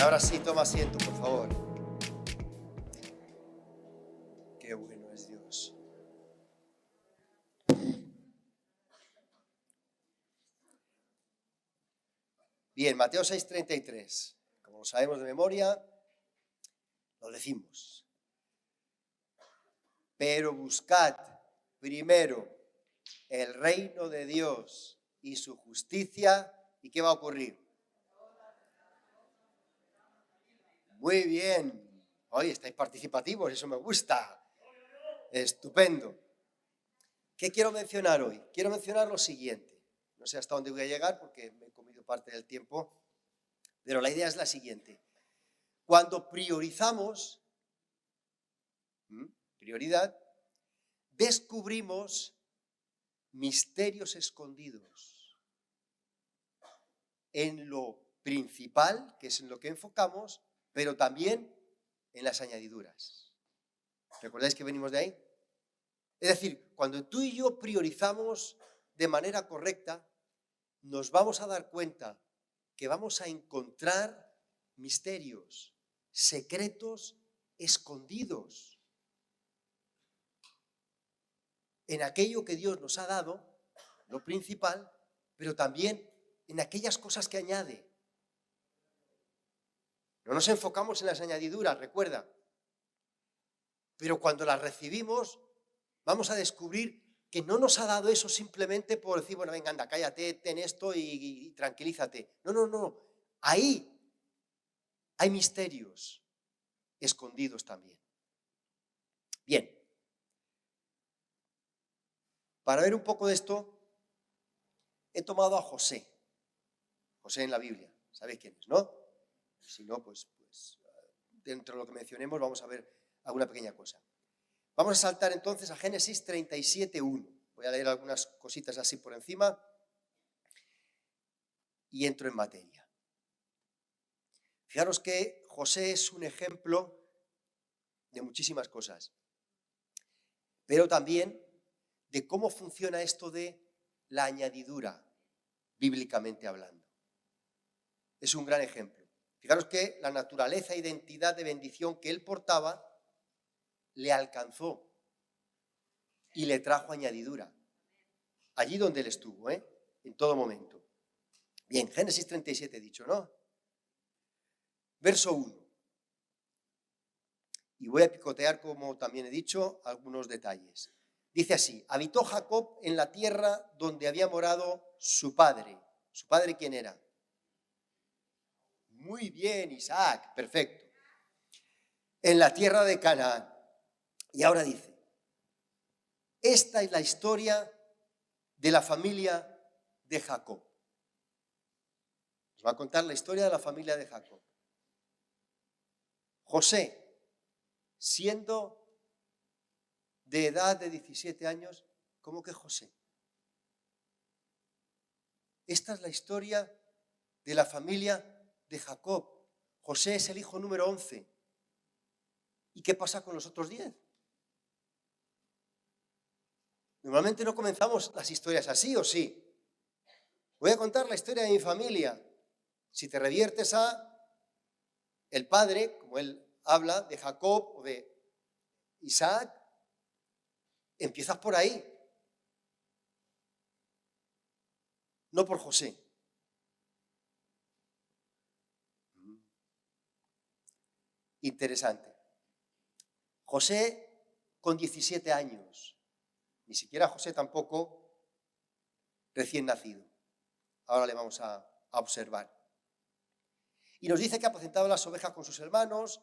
Ahora sí, toma asiento, por favor. Qué bueno es Dios. Bien, Mateo 6:33. Como lo sabemos de memoria, lo decimos. Pero buscad primero el reino de Dios y su justicia. ¿Y qué va a ocurrir? Muy bien. Hoy estáis participativos, eso me gusta. Estupendo. ¿Qué quiero mencionar hoy? Quiero mencionar lo siguiente. No sé hasta dónde voy a llegar porque me he comido parte del tiempo, pero la idea es la siguiente. Cuando priorizamos, prioridad, descubrimos misterios escondidos en lo principal, que es en lo que enfocamos, pero también en las añadiduras. ¿Recordáis que venimos de ahí? Es decir, cuando tú y yo priorizamos de manera correcta, nos vamos a dar cuenta que vamos a encontrar misterios, secretos escondidos en aquello que Dios nos ha dado, lo principal, pero también en aquellas cosas que añade. No nos enfocamos en las añadiduras, recuerda, pero cuando las recibimos vamos a descubrir que no nos ha dado eso simplemente por decir, bueno, venga, anda, cállate, ten esto y tranquilízate. No. Ahí hay misterios escondidos también. Bien. Para ver un poco de esto, he tomado a José. José en la Biblia. ¿Sabéis quién es, no? Si no, pues dentro de lo que mencionemos vamos a ver alguna pequeña cosa. Vamos a saltar entonces a Génesis 37:1. Voy a leer algunas cositas así por encima y entro en materia. Fijaros que José es un ejemplo de muchísimas cosas, pero también de cómo funciona esto de la añadidura, bíblicamente hablando. Es un gran ejemplo. Fijaros que la naturaleza e identidad de bendición que él portaba le alcanzó y le trajo añadidura. Allí donde él estuvo, en todo momento. Bien, Génesis 37 he dicho, ¿no? Verso 1. Y voy a picotear, como también he dicho, algunos detalles. Dice así: habitó Jacob en la tierra donde había morado su padre. ¿Su padre quién era? Muy bien, Isaac, perfecto. En la tierra de Canaán. Y ahora dice, esta es la historia de la familia de Jacob. Os va a contar la historia de la familia de Jacob. José, siendo de edad de 17 años, ¿cómo que José? Esta es la historia de la familia de Jacob. José es el hijo número 11. ¿Y qué pasa con los otros 10? Normalmente no comenzamos las historias así, ¿o sí? Voy a contar la historia de mi familia. Si te reviertes a el padre, como él habla, de Jacob o de Isaac, empiezas por ahí. No por José. Interesante. José con 17 años. Ni siquiera José tampoco recién nacido. Ahora le vamos a observar. Y nos dice que apacentaba las ovejas con sus hermanos,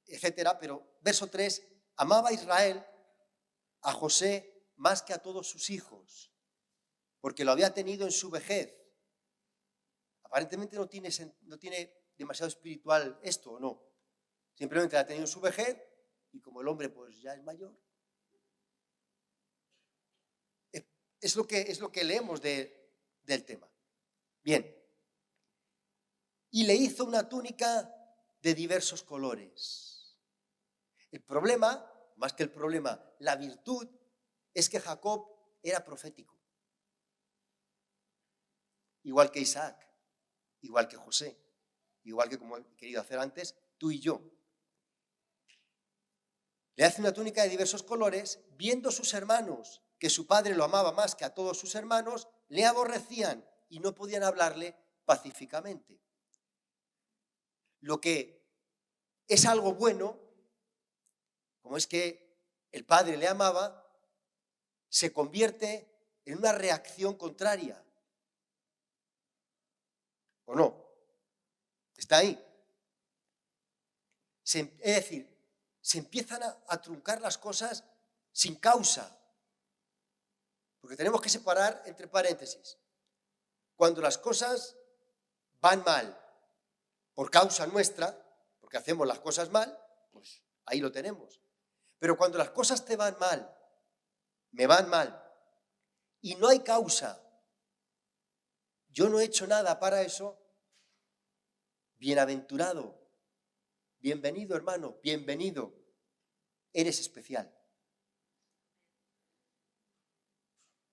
etcétera, pero verso 3, amaba a Israel, a José, más que a todos sus hijos, porque lo había tenido en su vejez. Aparentemente no tiene demasiado espiritual esto, ¿o no? Simplemente lo ha tenido en su vejez y como el hombre pues ya es mayor. Es lo que leemos del tema. Bien. Y le hizo una túnica de diversos colores. El problema, más que el problema, la virtud, es que Jacob era profético. Igual que Isaac, igual que José. igual que como he querido hacer antes, tú y yo. Le hace una túnica de diversos colores, viendo sus hermanos que su padre lo amaba más que a todos sus hermanos, le aborrecían y no podían hablarle pacíficamente. Lo que es algo bueno, como es que el padre le amaba, se convierte en una reacción contraria. ¿O no? Está ahí. Es decir, se empiezan a truncar las cosas sin causa. Porque tenemos que separar entre paréntesis. Cuando las cosas van mal por causa nuestra, porque hacemos las cosas mal, pues ahí lo tenemos. Pero cuando las cosas te van mal, me van mal, y no hay causa, yo no he hecho nada para eso, bienaventurado, bienvenido hermano, bienvenido, eres especial.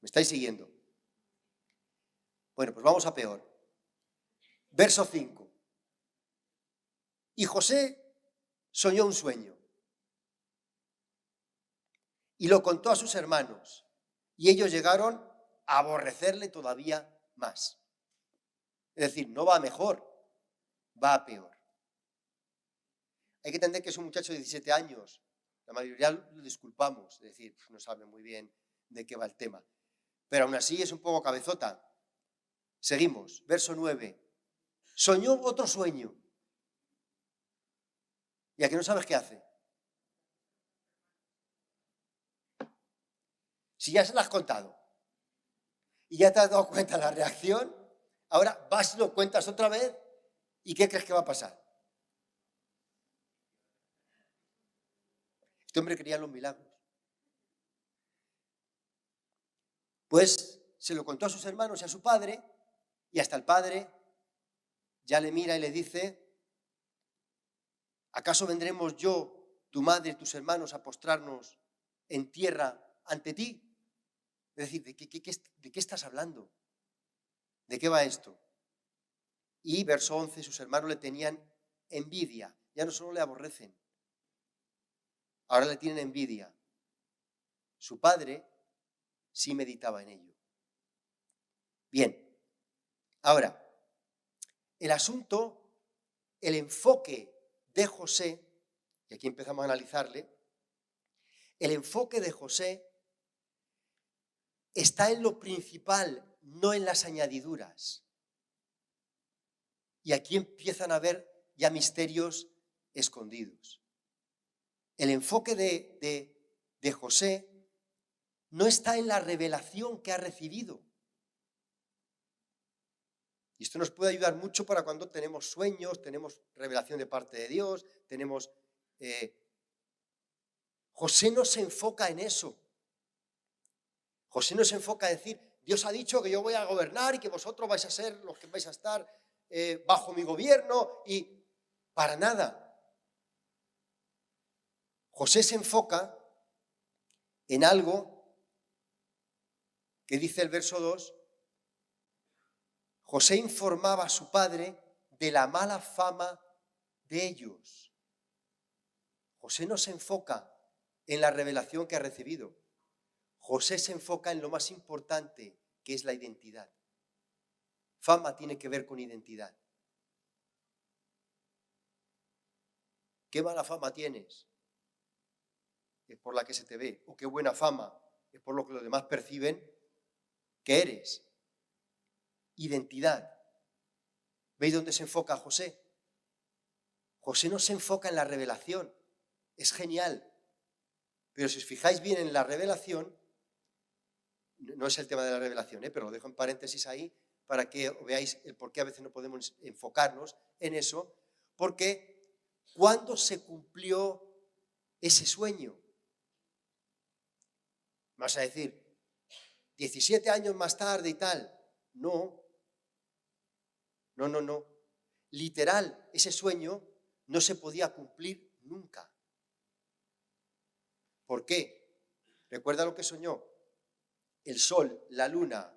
¿Me estáis siguiendo? Bueno, pues vamos a peor. Verso 5. Y José soñó un sueño y lo contó a sus hermanos y ellos llegaron a aborrecerle todavía más. Es decir, no va a mejor, va a peor. Hay que entender que es un muchacho de 17 años. La mayoría lo disculpamos, es decir, no sabe muy bien de qué va el tema. Pero aún así es un poco cabezota. Seguimos, verso 9. Soñó otro sueño. ¿Y a que no sabes qué hace? Si ya se lo has contado y ya te has dado cuenta de la reacción, ahora vas y lo cuentas otra vez y ¿qué crees que va a pasar? Este hombre creía en los milagros. Pues se lo contó a sus hermanos y a su padre, y hasta el padre ya le mira y le dice: ¿acaso vendremos yo, tu madre y tus hermanos a postrarnos en tierra ante ti? Es decir, ¿de qué estás hablando? ¿De qué va esto? Y verso 11, sus hermanos le tenían envidia. Ya no solo le aborrecen, ahora le tienen envidia. Su padre sí meditaba en ello. Bien, ahora, el asunto, el enfoque de José, y aquí empezamos a analizarle, el enfoque de José está en lo principal, no en las añadiduras. Y aquí empiezan a haber ya misterios escondidos. El enfoque de José no está en la revelación que ha recibido. Y esto nos puede ayudar mucho para cuando tenemos sueños, tenemos revelación de parte de Dios, tenemos... José no se enfoca en eso. José no se enfoca a decir: Dios ha dicho que yo voy a gobernar y que vosotros vais a ser los que vais a estar bajo mi gobierno, y para nada. José se enfoca en algo que dice el verso 2. José informaba a su padre de la mala fama de ellos. José no se enfoca en la revelación que ha recibido. José se enfoca en lo más importante, que es la identidad. Fama tiene que ver con identidad. ¿Qué mala fama tienes? Es por la que se te ve. ¿O qué buena fama? Es por lo que los demás perciben que eres. Identidad. ¿Veis dónde se enfoca José? José no se enfoca en la revelación. Es genial. Pero si os fijáis bien en la revelación, no es el tema de la revelación, pero lo dejo en paréntesis ahí para que veáis el por qué a veces no podemos enfocarnos en eso, porque ¿cuándo se cumplió ese sueño? Vas a decir, 17 años más tarde y tal. No. Literal, ese sueño no se podía cumplir nunca. ¿Por qué? ¿Recuerda lo que soñó? El sol, la luna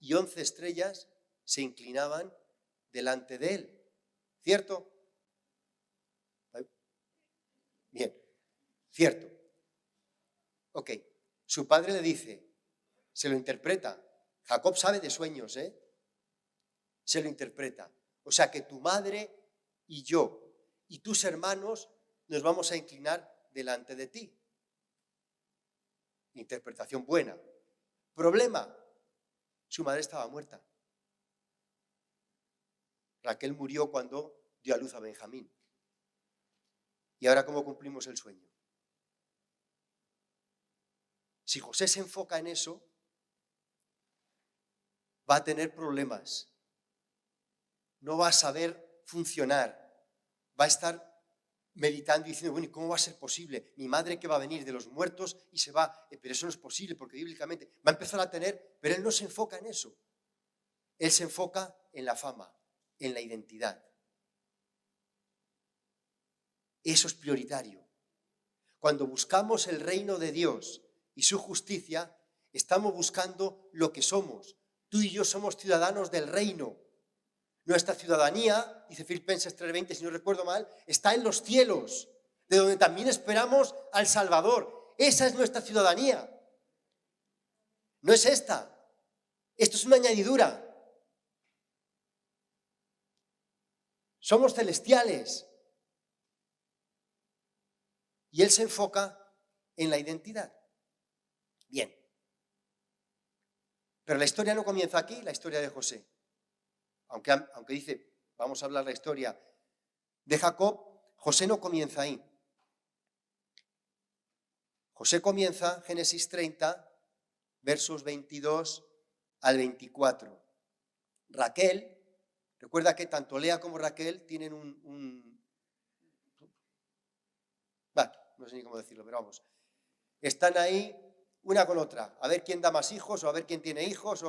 y 11 estrellas se inclinaban delante de él. ¿Cierto? Bien, cierto. Ok, su padre le dice, se lo interpreta. Jacob sabe de sueños, ¿eh? Se lo interpreta. O sea que tu madre y yo y tus hermanos nos vamos a inclinar delante de ti. Interpretación buena. Problema, su madre estaba muerta. Raquel murió cuando dio a luz a Benjamín. ¿Y ahora cómo cumplimos el sueño? Si José se enfoca en eso, va a tener problemas. No va a saber funcionar. Va a estar meditando y diciendo, bueno, ¿y cómo va a ser posible? Mi madre que va a venir de los muertos y se va, pero eso no es posible porque bíblicamente va a empezar a tener, pero él no se enfoca en eso. Él se enfoca en la fama, en la identidad. Eso es prioritario. Cuando buscamos el reino de Dios y su justicia, estamos buscando lo que somos. Tú y yo somos ciudadanos del reino. Nuestra ciudadanía, dice Filipenses 3:20, si no recuerdo mal, está en los cielos, de donde también esperamos al Salvador. Esa es nuestra ciudadanía. No es esta. Esto es una añadidura. Somos celestiales. Y él se enfoca en la identidad. Bien. Pero la historia no comienza aquí, la historia de José. Aunque dice, vamos a hablar la historia de Jacob, José no comienza ahí. José comienza, Génesis 30, versos 22 al 24. Raquel, recuerda que tanto Lea como Raquel tienen no sé ni cómo decirlo, pero vamos. Están ahí una con otra, a ver quién da más hijos o a ver quién tiene hijos.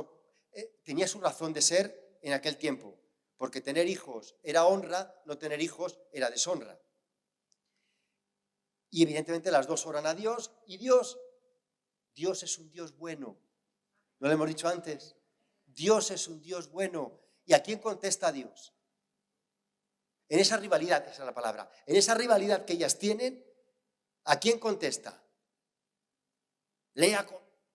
Tenía su razón de ser en aquel tiempo, porque tener hijos era honra, no tener hijos era deshonra. Y evidentemente las dos oran a Dios, y Dios es un Dios bueno. ¿No lo hemos dicho antes? Dios es un Dios bueno. ¿Y a quién contesta Dios? En esa rivalidad, esa es la palabra, en esa rivalidad que ellas tienen, ¿a quién contesta? Lea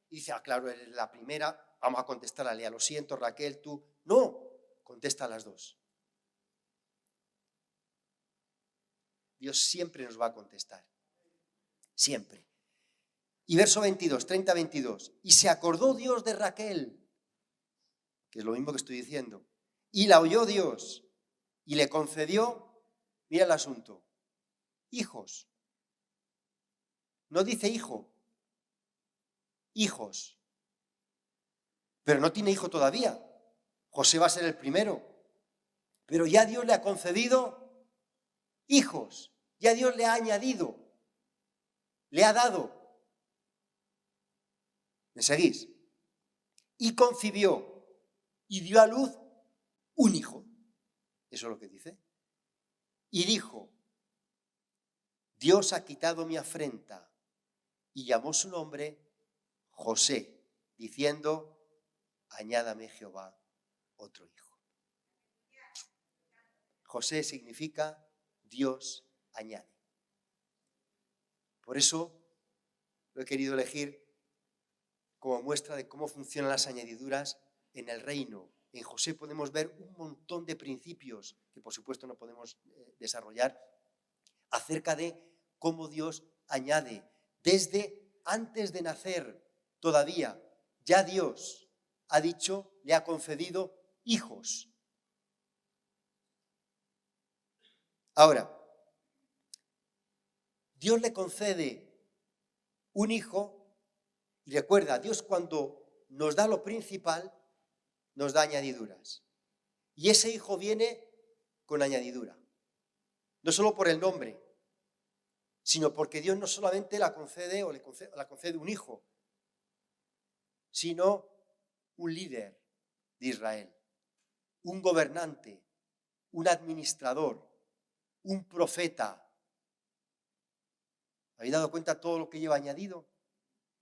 y dice, claro, eres la primera, vamos a contestar a Lea, lo siento, Raquel, tú. No, contesta a las dos. Dios siempre nos va a contestar. Siempre. Y verso 22, 30-22. Y se acordó Dios de Raquel, que es lo mismo que estoy diciendo, y la oyó Dios, y le concedió, mira el asunto, hijos. No dice hijo, hijos. Pero no tiene hijo todavía. José va a ser el primero. Pero ya Dios le ha concedido hijos. Ya Dios le ha añadido. Le ha dado. ¿Me seguís? Y concibió y dio a luz un hijo. Eso es lo que dice. Y dijo, Dios ha quitado mi afrenta. Y llamó su nombre José, diciendo, añádame Jehová otro hijo. José significa Dios añade. Por eso lo he querido elegir como muestra de cómo funcionan las añadiduras en el reino. En José podemos ver un montón de principios que por supuesto no podemos desarrollar acerca de cómo Dios añade. Desde antes de nacer todavía, ya Dios ha dicho, le ha concedido hijos. Ahora, Dios le concede un hijo y recuerda, Dios cuando nos da lo principal, nos da añadiduras. Y ese hijo viene con añadidura. No solo por el nombre, sino porque Dios no solamente la concede o la concede un hijo, sino un líder de Israel, un gobernante, un administrador, un profeta. ¿Habéis dado cuenta de todo lo que lleva añadido?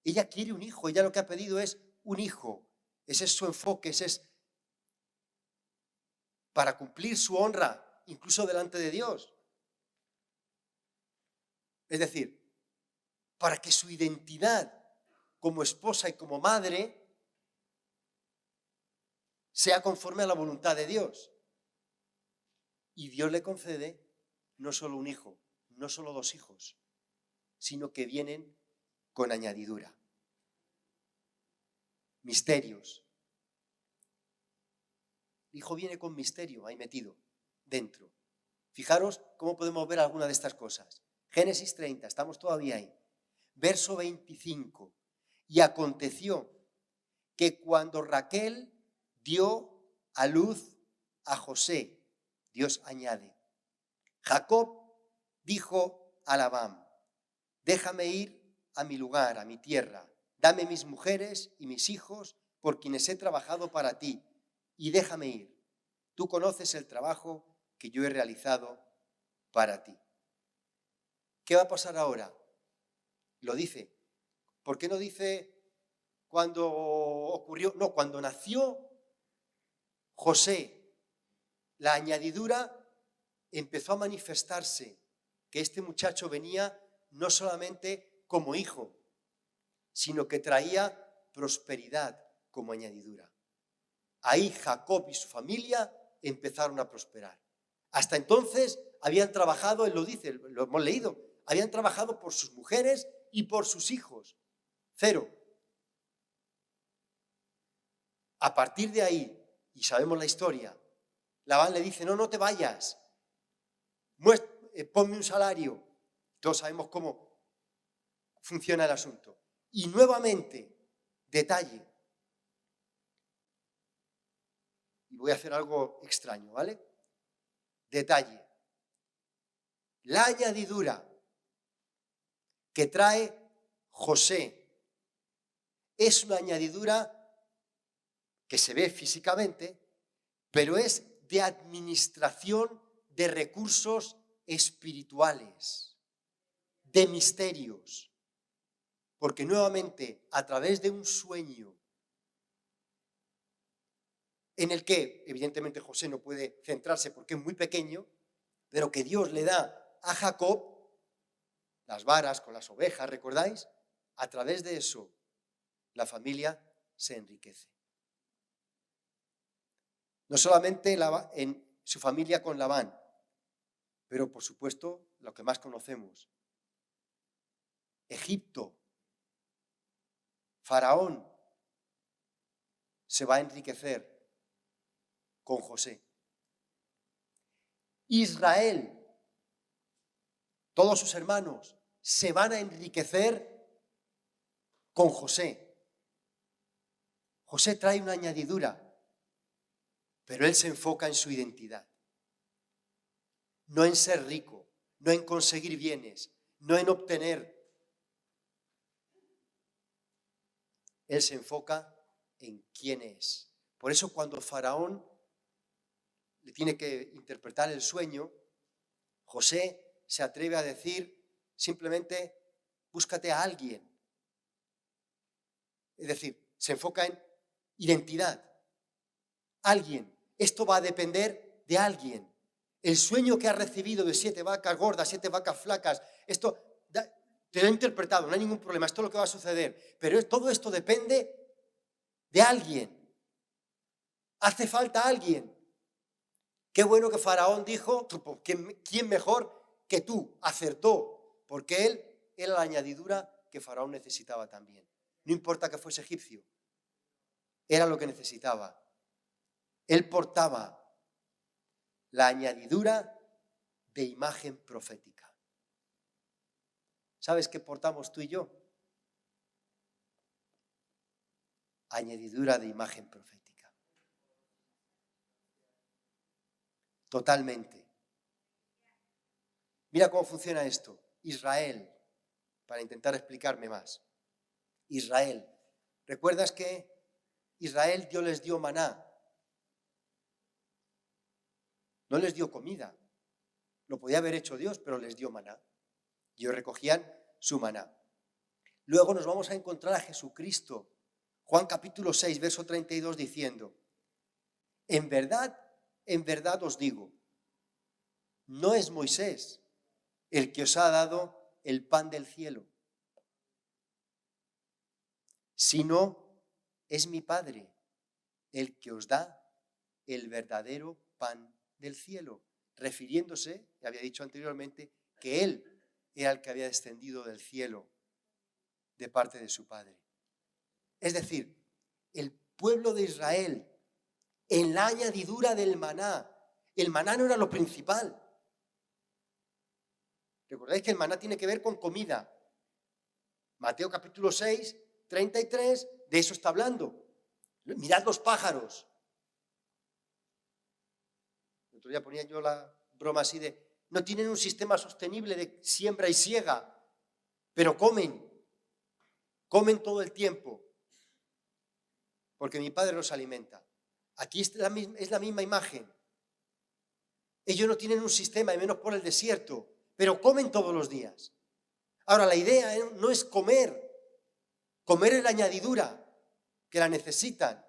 Ella quiere un hijo, ella lo que ha pedido es un hijo. Ese es su enfoque, ese es para cumplir su honra, incluso delante de Dios. Es decir, para que su identidad como esposa y como madre sea conforme a la voluntad de Dios. Y Dios le concede no solo un hijo, no solo 2 hijos, sino que vienen con añadidura. Misterios. El hijo viene con misterio ahí metido dentro. Fijaros cómo podemos ver alguna de estas cosas. Génesis 30, estamos todavía ahí. Verso 25. Y aconteció que cuando Raquel dio a luz a José, Dios añade, Jacob dijo a Labán, déjame ir a mi lugar, a mi tierra, dame mis mujeres y mis hijos por quienes he trabajado para ti, y déjame ir. Tú conoces el trabajo que yo he realizado para ti. ¿Qué va a pasar ahora? Lo dice. ¿Por qué no dice cuando ocurrió? No, cuando nació José, la añadidura empezó a manifestarse, que este muchacho venía no solamente como hijo, sino que traía prosperidad como añadidura. Ahí Jacob y su familia empezaron a prosperar. Hasta entonces habían trabajado, él lo dice, lo hemos leído, habían trabajado por sus mujeres y por sus hijos. 0. A partir de ahí, y sabemos la historia, Labán le dice, no te vayas, ponme un salario. Todos sabemos cómo funciona el asunto. Y nuevamente, detalle. Y voy a hacer algo extraño, ¿vale? Detalle. La añadidura que trae José es una añadidura que se ve físicamente, pero es de administración de recursos espirituales, de misterios. Porque nuevamente, a través de un sueño en el que, evidentemente, José no puede centrarse porque es muy pequeño, pero que Dios le da a Jacob las varas con las ovejas, ¿recordáis? A través de eso, la familia se enriquece. No solamente en su familia con Labán, pero por supuesto, lo que más conocemos, Egipto, Faraón, se va a enriquecer con José. Israel, todos sus hermanos, se van a enriquecer con José. José trae una añadidura, pero él se enfoca en su identidad. No en ser rico, no en conseguir bienes, no en obtener. Él se enfoca en quién es. Por eso cuando Faraón le tiene que interpretar el sueño, José se atreve a decir simplemente, búscate a alguien. Es decir, se enfoca en identidad. Alguien. Esto va a depender de alguien. El sueño que has recibido de 7 vacas gordas, 7 vacas flacas, esto te lo he interpretado, no hay ningún problema, esto es lo que va a suceder. Pero todo esto depende de alguien. Hace falta alguien. Qué bueno que Faraón dijo, ¿quién mejor que tú? Acertó, porque él era la añadidura que Faraón necesitaba también. No importa que fuese egipcio, era lo que necesitaba. Él portaba la añadidura de imagen profética. ¿Sabes qué portamos tú y yo? Añadidura de imagen profética. Totalmente. Mira cómo funciona esto. Israel, para intentar explicarme más. Israel. ¿Recuerdas que Israel Dios les dio maná? No les dio comida. Lo podía haber hecho Dios, pero les dio maná. Ellos recogían su maná. Luego nos vamos a encontrar a Jesucristo. Juan capítulo 6, verso 32, diciendo, en verdad en verdad os digo, no es Moisés el que os ha dado el pan del cielo, sino es mi Padre el que os da el verdadero pan del cielo, refiriéndose, ya había dicho anteriormente, que Él era el que había descendido del cielo de parte de su Padre. Es decir, el pueblo de Israel, en la añadidura del maná, el maná no era lo principal. Recordáis que el maná tiene que ver con comida. Mateo capítulo 6, 33, de eso está hablando. Mirad los pájaros. El otro día ponía yo la broma así de, no tienen un sistema sostenible de siembra y siega, pero comen todo el tiempo, porque mi Padre los alimenta. Aquí es la misma imagen. Ellos no tienen un sistema, y menos por el desierto, pero comen todos los días. Ahora, la idea no es comer es la añadidura, que la necesitan.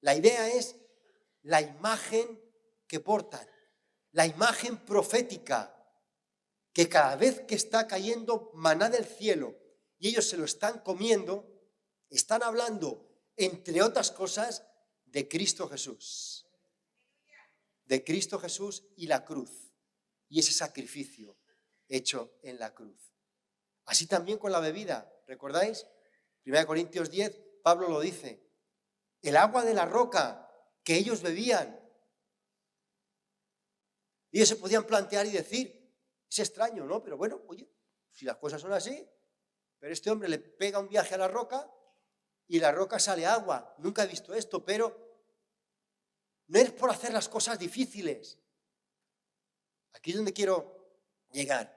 La idea es la imagen que portan, la imagen profética, que cada vez que está cayendo maná del cielo y ellos se lo están comiendo, están hablando, entre otras cosas, de Cristo Jesús. De Cristo Jesús y la cruz. Y ese sacrificio hecho en la cruz. Así también con la bebida, ¿recordáis? 1 Corintios 10, Pablo lo dice. El agua de la roca que ellos bebían. Ellos se podían plantear y decir, es extraño, ¿no? Pero bueno, oye, si las cosas son así, pero este hombre le pega un viaje a la roca y la roca sale agua. Nunca he visto esto, pero no es por hacer las cosas difíciles. Aquí es donde quiero llegar.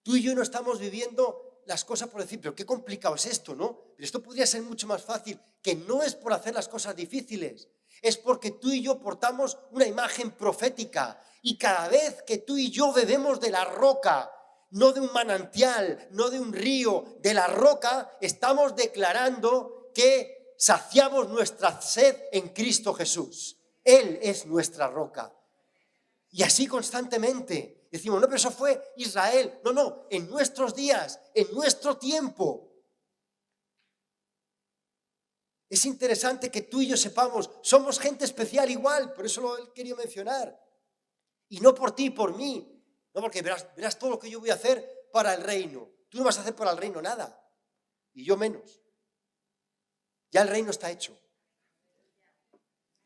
Tú y yo no estamos viviendo las cosas por decir, pero qué complicado es esto, ¿no? Pero esto podría ser mucho más fácil, que no es por hacer las cosas difíciles, es porque tú y yo portamos una imagen profética y cada vez que tú y yo bebemos de la roca, no de un manantial, no de un río, de la roca, estamos declarando que saciamos nuestra sed en Cristo Jesús. Él es nuestra roca. Y así constantemente. Decimos, no, pero eso fue Israel. No, no, en nuestros días, en nuestro tiempo. Es interesante que tú y yo sepamos, somos gente especial igual, por eso lo he querido mencionar. Y no por ti y por mí. No, porque verás todo lo que yo voy a hacer para el reino. Tú no vas a hacer para el reino nada. Y yo menos. Ya el reino está hecho.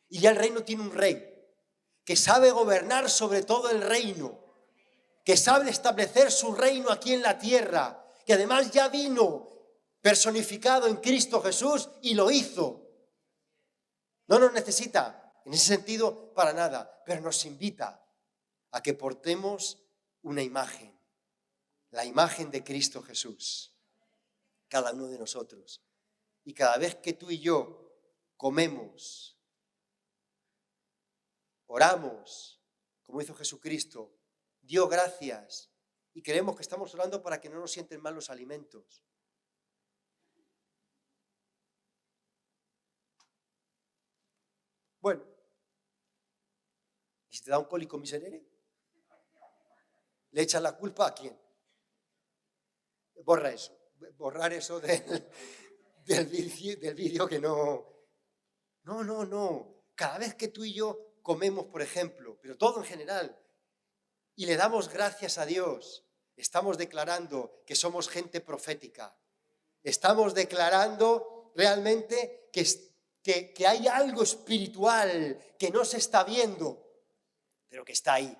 Y ya el reino tiene un rey que sabe gobernar sobre todo el reino, que sabe establecer su reino aquí en la tierra, que además ya vino personificado en Cristo Jesús y lo hizo. No nos necesita, en ese sentido, para nada, pero nos invita a que portemos una imagen, la imagen de Cristo Jesús, cada uno de nosotros. Y cada vez que tú y yo comemos, oramos, como hizo Jesucristo, dio gracias y creemos que estamos orando para que no nos sienten mal los alimentos. Bueno, ¿y si te da un cólico miserere? ¿Le echas la culpa a quién? Borrar eso del vídeo que no. No. Cada vez que tú y yo comemos, por ejemplo, pero todo en general, y le damos gracias a Dios, estamos declarando que somos gente profética. Estamos declarando realmente que hay algo espiritual que no se está viendo, pero que está ahí.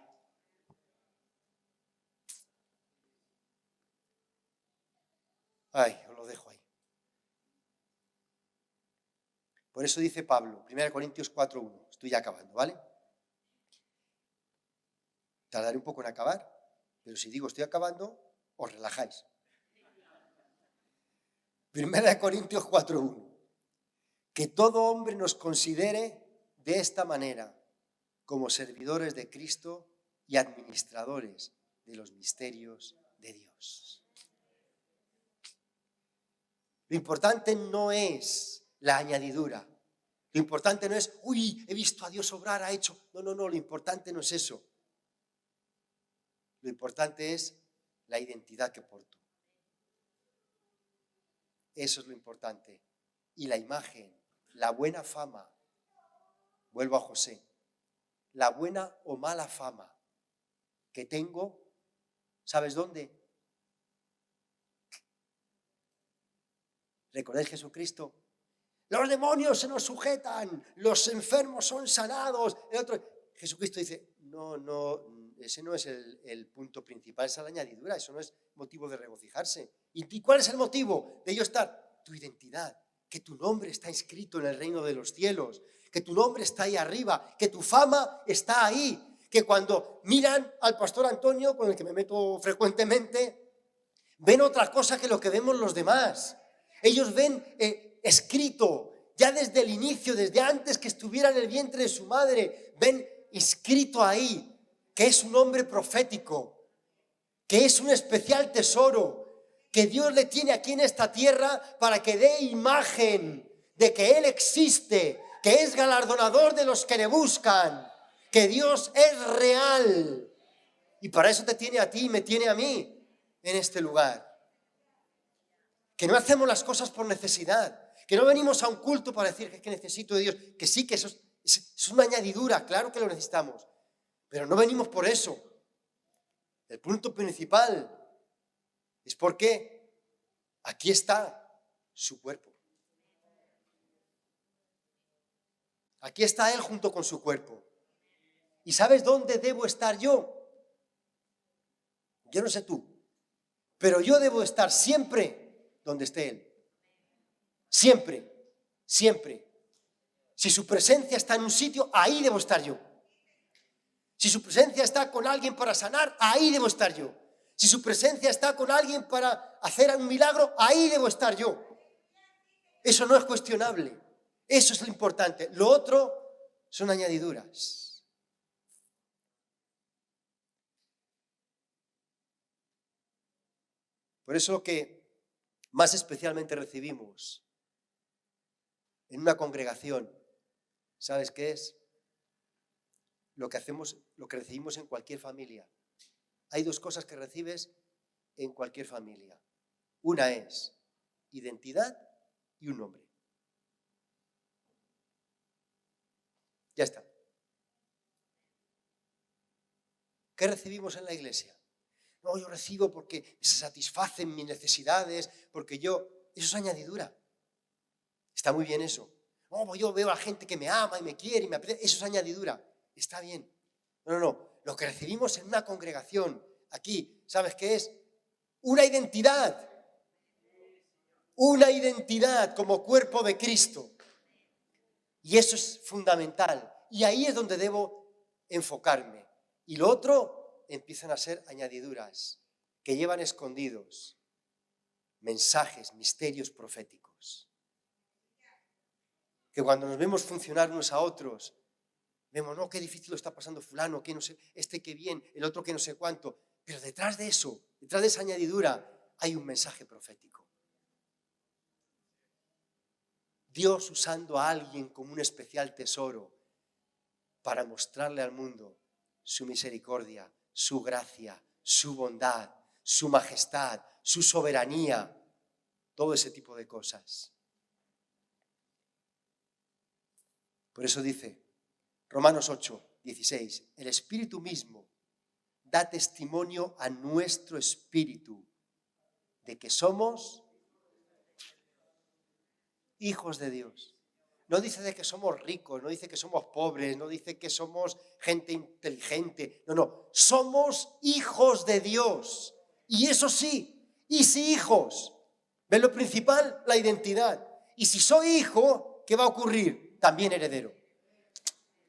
Os lo dejo ahí. Por eso dice Pablo, 1 Corintios 4:1, estoy ya acabando, ¿vale? Tardaré un poco en acabar, pero si digo estoy acabando, os relajáis. 1 Corintios 4:1, que todo hombre nos considere de esta manera, como servidores de Cristo y administradores de los misterios de Dios. Lo importante no es la añadidura, Lo importante no es, uy, he visto a Dios obrar, ha hecho. No, lo importante no es eso. Lo importante es la identidad que porto. Eso es lo importante. Y la imagen, la buena fama. Vuelvo a José. La buena o mala fama que tengo, ¿sabes dónde? ¿Recordáis Jesucristo? Los demonios se nos sujetan, los enfermos son sanados. El otro, Jesucristo dice, no, ese no es el punto principal, esa es la añadidura, eso no es motivo de regocijarse. ¿Y cuál es el motivo de yo estar? Tu identidad, que tu nombre está inscrito en el reino de los cielos, que tu nombre está ahí arriba, que tu fama está ahí, que cuando miran al pastor Antonio, con el que me meto frecuentemente, ven otra cosa que lo que vemos los demás. Ellos ven escrito, ya desde el inicio, desde antes que estuviera en el vientre de su madre, ven escrito ahí que es un hombre profético, que es un especial tesoro, que Dios le tiene aquí en esta tierra para que dé imagen de que Él existe, que es galardonador de los que le buscan, que Dios es real. Y para eso te tiene a ti y me tiene a mí en este lugar. Que no hacemos las cosas por necesidad, que no venimos a un culto para decir que necesito de Dios, que sí, que eso es una añadidura, claro que lo necesitamos, pero no venimos por eso. El punto principal es porque aquí está su cuerpo. Aquí está Él junto con su cuerpo. ¿Y sabes dónde debo estar yo? Yo no sé tú, pero yo debo estar siempre donde esté Él. Siempre, siempre. Si su presencia está en un sitio, ahí debo estar yo. Si su presencia está con alguien para sanar, ahí debo estar yo. Si su presencia está con alguien para hacer un milagro, ahí debo estar yo. Eso no es cuestionable. Eso es lo importante. Lo otro son añadiduras. Por eso lo que más especialmente recibimos en una congregación, ¿sabes qué es? Lo que hacemos, lo que recibimos en cualquier familia. Hay dos cosas que recibes en cualquier familia. Una es identidad y un nombre. Ya está. ¿Qué recibimos en la iglesia? No, yo recibo porque se satisfacen mis necesidades, porque yo... Eso es añadidura. Está muy bien eso. No, pues yo veo a la gente que me ama y me quiere y me apetece. Eso es añadidura. Está bien. No. Lo que recibimos en una congregación, aquí, ¿sabes qué es? Una identidad. Una identidad como cuerpo de Cristo. Y eso es fundamental. Y ahí es donde debo enfocarme. Y lo otro empiezan a ser añadiduras que llevan escondidos mensajes, misterios proféticos. Que cuando nos vemos funcionar unos a otros, vemos, no, qué difícil lo está pasando fulano, que no sé, este qué bien, el otro que no sé cuánto. Pero detrás de eso, detrás de esa añadidura, hay un mensaje profético. Dios usando a alguien como un especial tesoro para mostrarle al mundo su misericordia, su gracia, su bondad, su majestad, su soberanía, todo ese tipo de cosas. Por eso dice Romanos 8, 16, el Espíritu mismo da testimonio a nuestro espíritu de que somos hijos de Dios. No dice de que somos ricos, no dice que somos pobres, no dice que somos gente inteligente. No, somos hijos de Dios. Y eso sí, y si hijos. ¿Ven lo principal? La identidad. Y si soy hijo, ¿qué va a ocurrir? También heredero.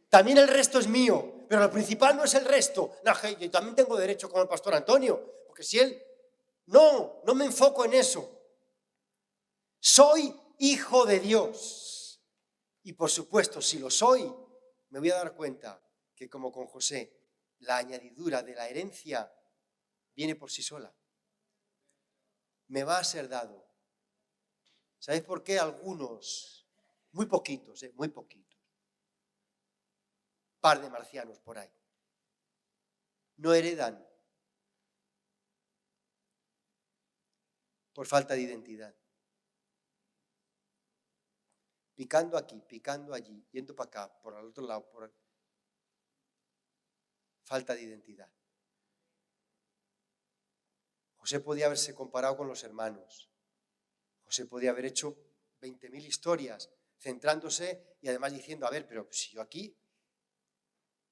También el resto es mío, pero lo principal no es el resto. No, yo también tengo derecho como el pastor Antonio, porque si él... No me enfoco en eso. Soy hijo de Dios. Y por supuesto, si lo soy, me voy a dar cuenta que como con José, la añadidura de la herencia viene por sí sola. Me va a ser dado. ¿Sabéis por qué algunos Muy poquitos, muy poquitos. Par de marcianos por ahí. No heredan por falta de identidad. Picando aquí, picando allí, yendo para acá, por el otro lado, falta de identidad. José podía haberse comparado con los hermanos. José podía haber hecho 20.000 historias, centrándose y además diciendo, a ver, pero si yo aquí,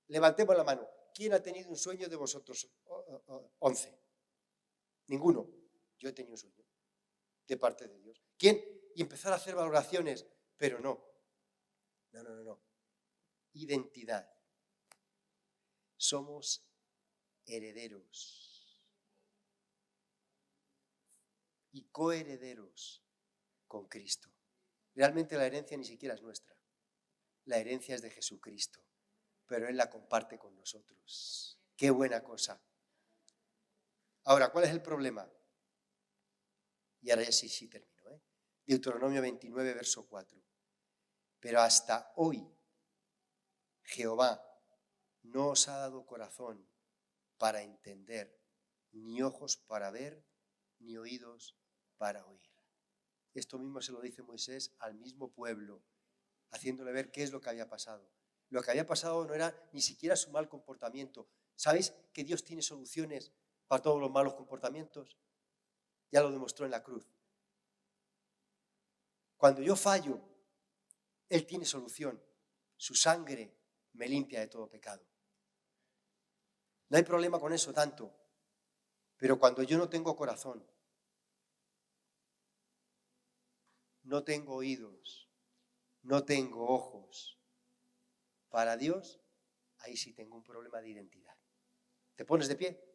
levantemos la mano, ¿quién ha tenido un sueño de vosotros 11? Ninguno. Yo he tenido un sueño de parte de Dios. ¿Quién? Y empezar a hacer valoraciones, pero no. No. Identidad. Somos herederos y coherederos con Cristo. Realmente la herencia ni siquiera es nuestra. La herencia es de Jesucristo, pero Él la comparte con nosotros. ¡Qué buena cosa! Ahora, ¿cuál es el problema? Y ahora ya sí termino. Deuteronomio 29, verso 4. Pero hasta hoy Jehová no os ha dado corazón para entender, ni ojos para ver, ni oídos para oír. Esto mismo se lo dice Moisés al mismo pueblo, haciéndole ver qué es lo que había pasado. Lo que había pasado no era ni siquiera su mal comportamiento. ¿Sabéis que Dios tiene soluciones para todos los malos comportamientos? Ya lo demostró en la cruz. Cuando yo fallo, Él tiene solución. Su sangre me limpia de todo pecado. No hay problema con eso tanto. Pero cuando yo no tengo corazón, no tengo oídos, no tengo ojos, para Dios, ahí sí tengo un problema de identidad. ¿Te pones de pie?